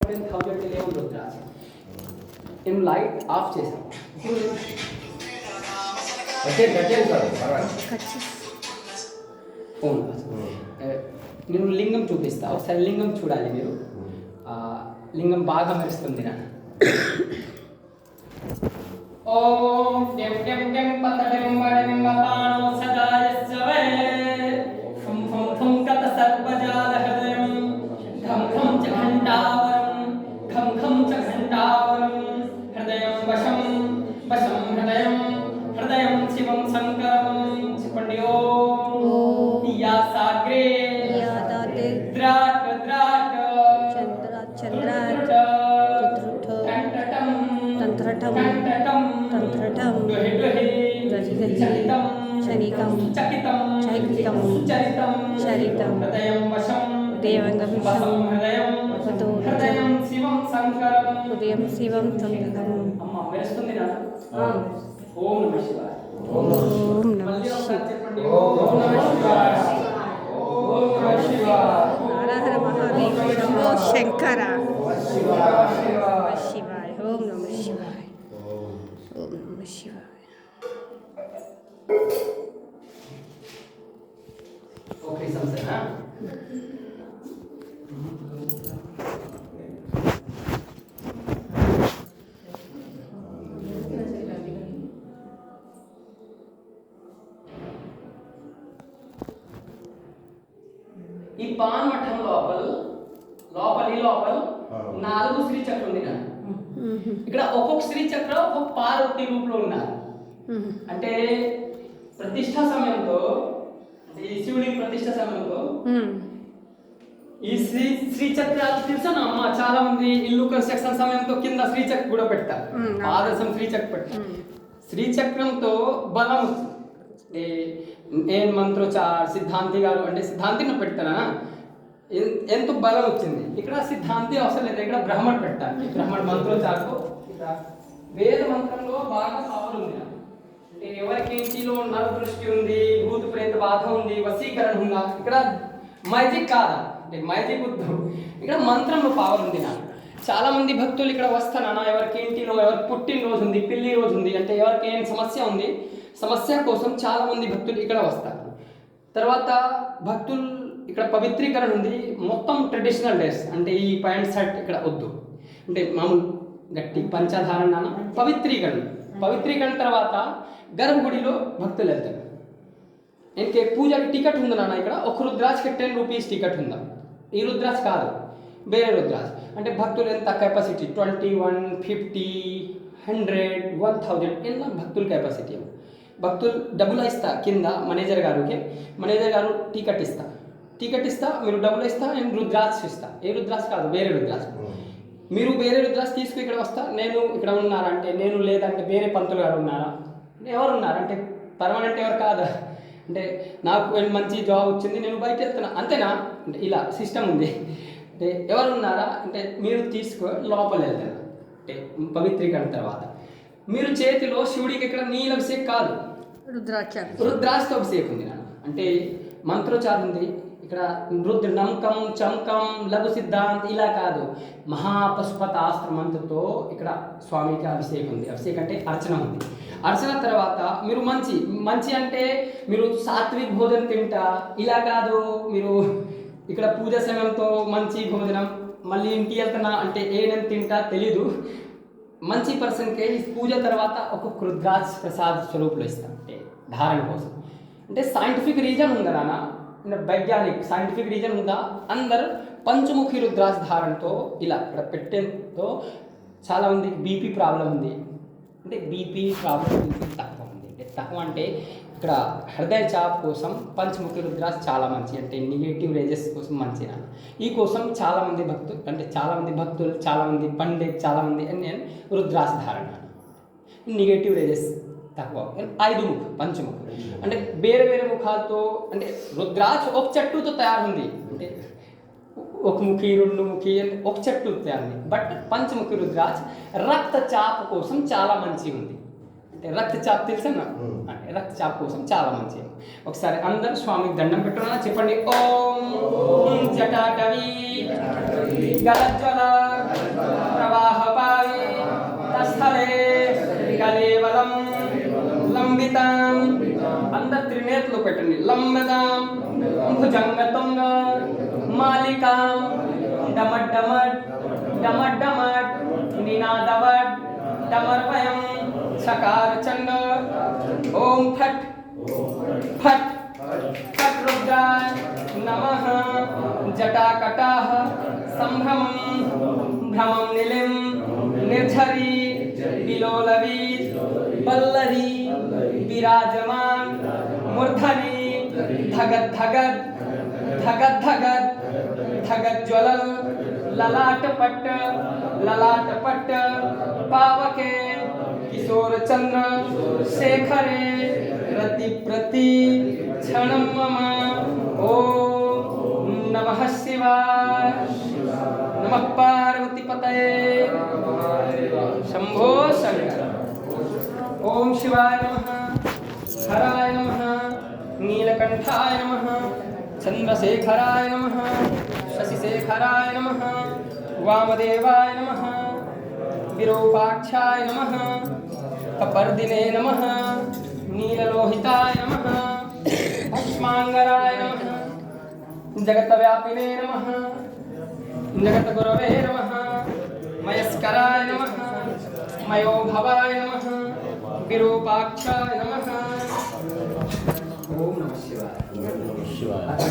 1011 రుద్రాస్ నేను light of చేశాను. నేను లింగం చూపిస్తా, ఒకసారి లింగం చూడాలి మీరు. లింగం బాగా మెరుస్తుంది నా. ఓం డెం డెం డెం పతడెం వడెం వపానో సదాయస్వే ఫం ఫం ఫం కత సర్వజాల హృదయం ఘం ఘం చ ఘంటావరం ఘం ఘం చ ఘంటావరం హృదయం వశం వశం హృదయం హృదయం శివం శంకరం. చెప్పండి ఓం యా సాగ్రే యా దాతే ద్రాట్ ద్రాట్ చంద్ర చంద్రాట్ తంత్రటం తంత్రటం గజిగజి శనికం చకితం చరితం దేవంగమిషం హృదయం శివం శంకరం. అమ్మ మెరుస్తుంది నా. ఓం నమః శివాయ. ఓం నమః శివాయ. ఓం నమః శివాయ. ఓం నమః శివాయ. హర మహాదేవ శంభో శంకర. శివాయ. ఓం నమః శివాయ. ఓం నమః శివాయ. ఓకే సమస్య. ఈ పాన్ మఠం లోపల 4 శ్రీ చక్రం ఉంది. ఇక్కడ ఒక్కొక్క శ్రీ చక్రం ఒక్కొక్క పార్వతి రూపంలో ఉన్నారు. అంటే ప్రతిష్టా సమయంలో, ఈ శివుడి ప్రతిష్ట సమయంలో ఈ శ్రీచక్రాలు తెలుసా అమ్మ? చాలా మంది ఇల్లు కన్స్ట్రక్షన్ సమయంతో కింద శ్రీచక్ర కూడా పెడతారు, ఆదర్శం శ్రీచక్ర పెడతారు. శ్రీచక్రంతో బలం వస్తుంది. నేను మంత్రోచార్ సిద్ధాంతి గారు అంటే సిద్ధాంతిని పెడతానా, ఎంతో బలం వచ్చింది. ఇక్కడ సిద్ధాంతి అవసరం లేదు, ఇక్కడ బ్రహ్మణ్ పెట్టాలి. బ్రహ్మణ్ మంత్రోచార్తో వేద మంత్రంలో బాగా పవర్ ఉంది. అంటే ఎవరికి ఇంటిలో నర దృష్టి ఉంది, భూత ప్రేత బాధ ఉంది, వశీకరణ ఉందా, ఇక్కడ మ్యాజిక్ కాదా అంటే మ్యాజిక్ వద్దు, ఇక్కడ మంత్రంలో పవర్ ఉంది నాకు. చాలా మంది భక్తులు ఇక్కడ వస్తానా, ఎవరికి ఇంటిలో ఎవరికి పుట్టినరోజు ఉంది, పెళ్లి రోజు ఉంది, అంటే ఎవరికి ఏం సమస్య ఉంది, సమస్య కోసం చాలా మంది భక్తులు ఇక్కడ వస్తారు. తర్వాత భక్తులు ఇక్కడ పవిత్రీకరణ ఉంది. మొత్తం ట్రెడిషనల్ డ్రెస్, అంటే ఈ ప్యాంట్ షర్ట్ ఇక్కడ వద్దు, అంటే మామూలు గట్టి పంచధారణ పవిత్రీకరణ తర్వాత గర్భగుడిలో భక్తులు వెళ్తారు. ఇంకే పూజకి టికెట్ ఉంది నాన్న. ఇక్కడ ఒక రుద్రాజ్కి 10 రూపీస్ టికెట్ ఉందా. ఈ రుద్రాజ్ కాదు, వేరే రుద్రాజ్. అంటే భక్తులు ఎంత కెపాసిటీ 21, 50, 100, 1000 ఇలా భక్తుల కెపాసిటీ. భక్తులు డబ్బులు ఇస్తా కింద మేనేజర్ గారు టికెట్ ఇస్తా మీరు డబ్బులు ఇస్తా, నేను రుద్రాజ్ ఇస్తా. ఏ రుద్రాజ్ కాదు, వేరే రుద్రాజ్. మీరు వేరే రుద్రాజ్ తీసుకు ఇక్కడ వస్తా, నేను ఇక్కడ ఉన్నారా అంటే నేను, లేదంటే వేరే పంతులు గారు ఉన్నారా, ఎవరు ఉన్నారంటే పర్మనెంట్ ఎవరు కాదా, అంటే నాకు మంచి జాబ్ వచ్చింది నేను బయట వెళ్తున్నా అంతేనా, అంటే ఇలా సిస్టమ్ ఉంది. అంటే ఎవరు ఉన్నారా అంటే మీరు తీసుకో లోపల వెళ్తారు. అంటే పవిత్రీకరణ తర్వాత మీరు చేతిలో శివుడికి ఇక్కడ నీలభిషేక్ కాదు, రుద్రాక్షతో అభిషేకం ఉంది నాన్న. అంటే మంత్రోచారం ఉంది ఇక్కడ. రుద్ర నమ్మకం చమకం లఘు సిద్ధాంత్ ఇలా కాదు, మహాపశుపతాస్త్ర మంత్రతో ఇక్కడ స్వామికి అభిషేకం ఉంది. అభిషేకం అంటే అర్చన ఉంది. అర్చన తర్వాత మీరు మంచి అంటే మీరు సాత్విక్ భోజనం తింటా ఇలా కాదు, మీరు ఇక్కడ పూజ సమయంతో మంచి భోజనం మళ్ళీ ఇంటికి వెళ్తున్నా అంటే ఏనేం తింటా తెలీదు. మంచి పర్సన్కి పూజ తర్వాత ఒక రుద్రాజ్ ప్రసాద్ స్వరూపులు ఇస్తాం, అంటే ధారణ కోసం. అంటే సైంటిఫిక్ రీజన్ ఉందా నాన్న, అంటే వైజ్ఞానిక్ సైంటిఫిక్ రీజన్ ఉందా. అందరు పంచముఖి రుద్రాజ్ ధారణతో ఇలా ఇక్కడ పెట్టేతో చాలా మందికి బీపీ ప్రాబ్లం ఉంది. అంటే బీపీ ప్రాబ్లం తక్కువ ఉంది. అంటే తక్కువ అంటే ఇక్కడ హృదయ చాప్ కోసం పంచముఖి రుద్రాజ్ చాలా మంచి, అంటే నెగిటివ్ రేజెస్ కోసం మంచి. ఈ కోసం చాలామంది భక్తులు చాలామంది పండిత్ చాలామంది నేను రుద్రాజ్ ధారణ. నెగిటివ్ రేజెస్ తక్కువ. 5 ముఖ పంచముఖ అంటే వేరే ముఖాలతో, అంటే రుద్రాజ్ ఒక చెట్టుతో తయారుంది. అంటే 1 ముఖి 2 ముఖి ఒక చెట్టు తయారుంది. బట్ పంచముఖి రుద్రాజ్ రక్తచాప్ కోసం చాలా మంచి ఉంది. అంటే రక్తచాప్ తెలుసా, అంటే రక్తచాప్ కోసం చాలా మంచి. ఒకసారి అందరూ స్వామికి దండం పెట్టుకున్నా చెప్పండి. ఓం జటాటవి గలజ్వల లంబితాం అందరు త్రినేత్రులు పెట్టండి. లంబితాం భుజంగతుంగ మాలికాం డమడ్ డమడ్ డమడ్ డమడ్ నినాదవడ్ డమర్వయం చకార చండ ఓం ఫట్ ఫట్ ఫట్ రుద్రాయ నమః జటాకటాః సంభ్రమం భ్రమం నిలిం నిర్ఝరి విలోలవీ వల్లరి విరాజమాన్ మూర్ధని धगद धगद धगद धगद धगद ज्वलल ललाट पट्ट पावके किशोर चंद्र शेखरे रति प्रति क्षणं मम ओम नमः शिवाय नमः पार्वती पतये शंभो शंकर ओम शिवाय नमः हराय नमः नीलकंठाय नमः चंद्रशेखराय नमः शशिशेखराय नमः वामदेवाय नमः विरूपाक्षाय नमः कपर्दिने नमः नीललोहिताय नमः भस्मांगराय नमः जगत्व्यापिने नमः जगद्गुरवे नमः मयस्कराय नमः मयोभवाय नमः विरूपाक्षाय नमः ओम नमः शिवाय।